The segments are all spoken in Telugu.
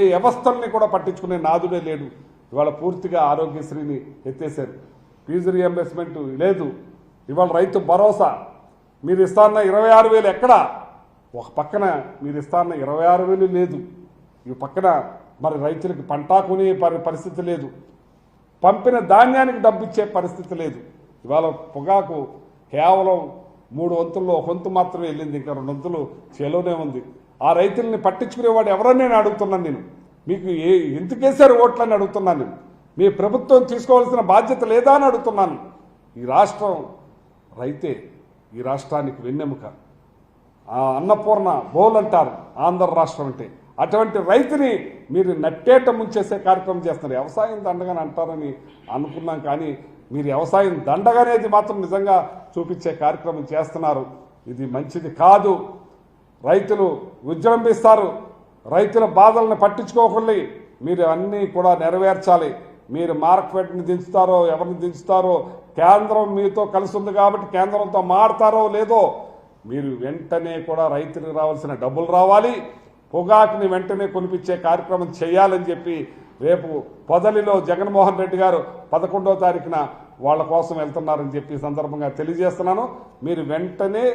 వ్యవస్థల్ని కూడా పట్టించుకునే నాదుడే లేడు. ఇవాళ పూర్తిగా ఆరోగ్యశ్రీని ఎత్తేసారు. ఫీజు రియంబర్స్మెంట్ లేదు. ఇవాళ రైతు భరోసా మీరు ఇస్తాన్న 26,000 ఎక్కడా? ఒక పక్కన మీరు ఇస్తాన్న 26,000 లేదు, ఈ పక్కన మరి రైతులకి పంట కొనే పరిస్థితి లేదు, పంపిన ధాన్యానికి డబ్బు ఇచ్చే పరిస్థితి లేదు. ఇవాళ పొగాకు కేవలం 3 వంతుల్లో 1 వంతు మాత్రమే వెళ్ళింది, ఇంకా 2 వంతులు చేలోనే ఉంది. ఆ రైతుల్ని పట్టించుకునేవాడు ఎవరని నేను అడుగుతున్నాను. నేను మీకు ఎందుకేసారు ఓట్లని అడుగుతున్నాను. నేను మీ ప్రభుత్వం తీసుకోవాల్సిన బాధ్యత లేదా అని అడుగుతున్నాను. ఈ రాష్ట్రం రైతే ఈ రాష్ట్రానికి వెన్నెముక, అన్నపూర్ణ బౌల్ అంటారు ఆంధ్ర రాష్ట్రం అంటే. అటువంటి రైతుని మీరు నట్టేట ముంచేసే కార్యక్రమం చేస్తున్నారు. వ్యవసాయం దండగానే అంటారని అనుకున్నాం, కానీ మీరు వ్యవసాయం దండగనేది మాత్రం నిజంగా చూపించే కార్యక్రమం చేస్తున్నారు. ఇది మంచిది కాదు. రైతులు విజృంభిస్తారు. రైతుల బాధలను పట్టించుకోకుండా మీరు అన్నీ కూడా నెరవేర్చాలి. మీరు మార్కెట్ని దించుతారో ఎవరిని దించుతారో, కేంద్రం మీతో కలిసి ఉంది కాబట్టి కేంద్రంతో మాడతారో లేదో, మీరు వెంటనే కూడా రైతులకు రావాల్సిన డబ్బులు రావాలి. పొగాకుని వెంటనే కొనిపించే కార్యక్రమం చేయాలని చెప్పి రేపు పొదలిలో జగన్మోహన్ రెడ్డి గారు 11వ తారీఖున వాళ్ళ కోసం వెళ్తున్నారని చెప్పి సందర్భంగా తెలియజేస్తున్నాను. మీరు వెంటనే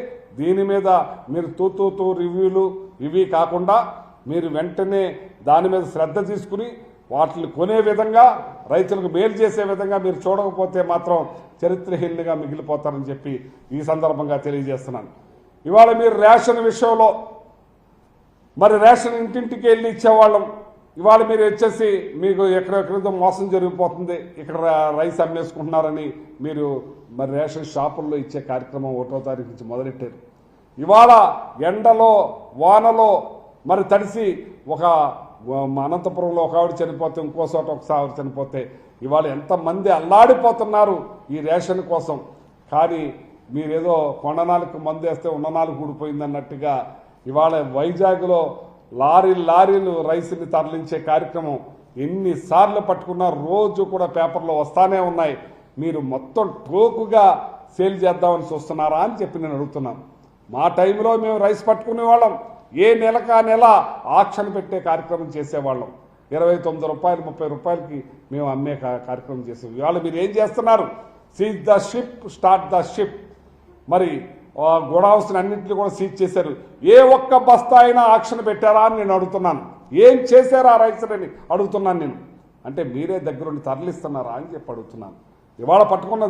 దీని మీద మీరు తూ రివ్యూలు ఇవి కాకుండా మీరు వెంటనే దాని మీద శ్రద్ధ తీసుకుని వాటిని కొనే విధంగా, రైతులకు మేలు చేసే విధంగా మీరు చూడకపోతే మాత్రం చరిత్రహీనులుగా మిగిలిపోతారని చెప్పి ఈ సందర్భంగా తెలియజేస్తున్నాను. ఇవాళ మీరు రేషన్ విషయంలో మరి రేషన్ ఇంటింటికి వెళ్ళి ఇచ్చేవాళ్ళం. ఇవాళ మీరు వచ్చేసి మీకు ఎక్కడెక్కడితో మోసం జరిగిపోతుంది, ఇక్కడ రైస్ అమ్మేసుకుంటున్నారని మీరు మరి రేషన్ షాపుల్లో ఇచ్చే కార్యక్రమం 1వ తారీఖు నుంచి మొదలెట్టారు. ఇవాళ ఎండలో వానలో మరి తడిసి ఒక అనంతపురంలో ఒక ఆవిడ చనిపోతే, ఇంకో చోట ఒకసారి చనిపోతే ఇవాళ ఎంతమంది అల్లాడిపోతున్నారు ఈ రేషన్ కోసం. కానీ మీరేదో కొండనాలకు మందు వేస్తే ఉన్ననాలకు ఊడిపోయిందన్నట్టుగా ఇవాళ వైజాగ్లో లారీలు రైస్ని తరలించే కార్యక్రమం ఎన్నిసార్లు పట్టుకున్నా రోజు కూడా పేపర్లో వస్తానే ఉన్నాయి. మీరు మొత్తం టోకుగా సేల్ చేద్దామని చూస్తున్నారా అని చెప్పి నేను అడుగుతున్నాను. మా టైంలో మేము రైస్ పట్టుకునే వాళ్ళం. ఏ నెలకా నెల ఆక్షన్ పెట్టే కార్యక్రమం చేసేవాళ్ళం. 29 రూపాయలు 30 రూపాయలకి మేము అమ్మే కార్యక్రమం చేసాం. ఇవాళ మీరు ఏం చేస్తున్నారు? Seize the ship, start the ship. మరి గోడౌన్స్ని అన్నింటినీ కూడా సీజ్ చేశారు. ఏ ఒక్క బస్తా అయినా ఆక్షన్ పెట్టారా అని నేను అడుగుతున్నాను. ఏం చేశారా రైతులని అడుగుతున్నాను నేను. అంటే మీరే దగ్గరుండి తరలిస్తున్నారా అని చెప్పి అడుగుతున్నాను. ఇవాళ పట్టుకున్న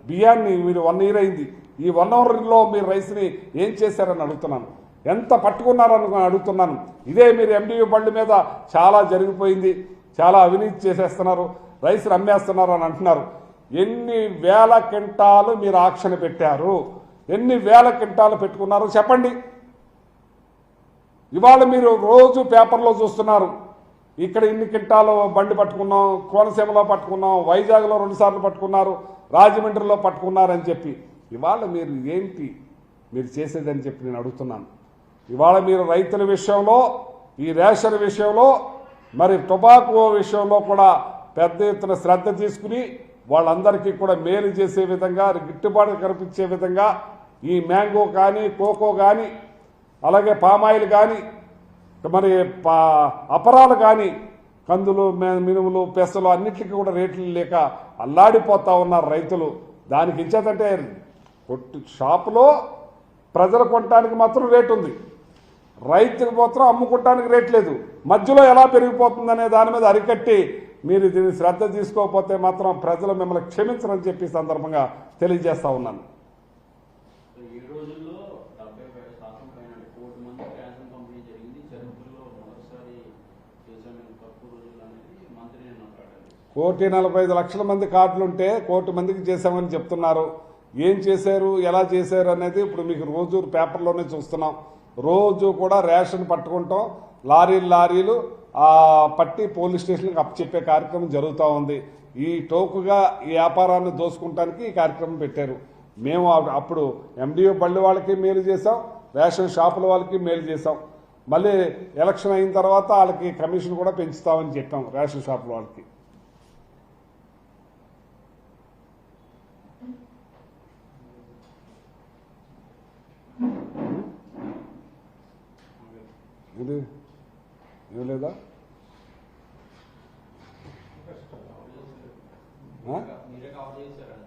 బియ్యాన్ని మీరు 1 ఇయర్ అయింది. ఈ 1 అవర్లో మీరు రైస్ని ఏం చేశారని అడుగుతున్నాను. ఎంత పట్టుకున్నారని అడుగుతున్నాను. ఇదే మీరు ఎండియూ బళ్ళు మీద చాలా జరిగిపోయింది, చాలా అవినీతి చేసేస్తున్నారు, రైస్ని అమ్మేస్తున్నారు అని అంటున్నారు. ఎన్ని వేల క్వింటాలు మీరు ఆక్షన్ పెట్టారు? ఎన్ని వేల క్వింటాలు పెట్టుకున్నారు చెప్పండి. ఇవాళ మీరు రోజు పేపర్లో చూస్తున్నారు, ఇక్కడ ఇన్ని క్వింటాలు బండి పట్టుకున్నాం, కోనసీమలో పట్టుకున్నాం, వైజాగ్లో 2 సార్లు పట్టుకున్నారు, రాజమండ్రిలో పట్టుకున్నారని చెప్పి. ఇవాళ మీరు ఏంటి మీరు చేసేదని చెప్పి నేను అడుగుతున్నాను. ఇవాళ మీరు రైతుల విషయంలో, ఈ రేషన్ విషయంలో, మరి టొబాకో విషయంలో కూడా పెద్ద ఎత్తున శ్రద్ధ తీసుకుని వాళ్ళందరికీ కూడా మేలు చేసే విధంగా, గిట్టుబాటు కల్పించే విధంగా ఈ మ్యాంగో కానీ, కోకో కానీ, అలాగే పామాయిల్ కానీ, మరి అపరాలు కానీ, కందులు, మినుములు, పెసలు అన్నిటికీ కూడా రేట్లు లేక అల్లాడిపోతూ ఉన్నారు రైతులు. దానికి ఇచ్చేదంటే షాపులో ప్రజలు కొనడానికి మాత్రం రేటు ఉంది, రైతుకు మాత్రం అమ్ముకోవడానికి రేట్ లేదు. మధ్యలో ఎలా పెరిగిపోతుందనే దాని మీద అరికట్టి మీరు దీన్ని శ్రద్ధ తీసుకోకపోతే మాత్రం ప్రజలు మిమ్మల్ని క్షమించరని చెప్పి సందర్భంగా తెలియజేస్తా ఉన్నాను. కోటి 45 లక్షల మంది కార్డులుంటే 1 కోటి మందికి చేశామని చెప్తున్నారు. ఏం చేశారు, ఎలా చేశారు అనేది ఇప్పుడు మీకు రోజు పేపర్లోనే చూస్తున్నాం. రోజు కూడా రేషన్ పట్టుకుంటాం, లారీలు పట్టి పోలీస్ స్టేషన్కి అప్పచెప్పే కార్యక్రమం జరుగుతూ ఉంది. ఈ టోకుగా ఈ వ్యాపారాన్ని దోసుకుంటానికి ఈ కార్యక్రమం పెట్టారు. మేము అప్పుడు ఎండిఓ బళ్ళు వాళ్ళకి మేలు చేసాం, రేషన్ షాపుల వాళ్ళకి మేలు చేసాం. మళ్ళీ ఎలక్షన్ అయిన తర్వాత వాళ్ళకి కమిషన్ కూడా పెంచుతామని చెప్పాం రేషన్ షాపుల వాళ్ళకి. ఇది ఏం లేదా ఆ? మీరే కవర్ చేశారండి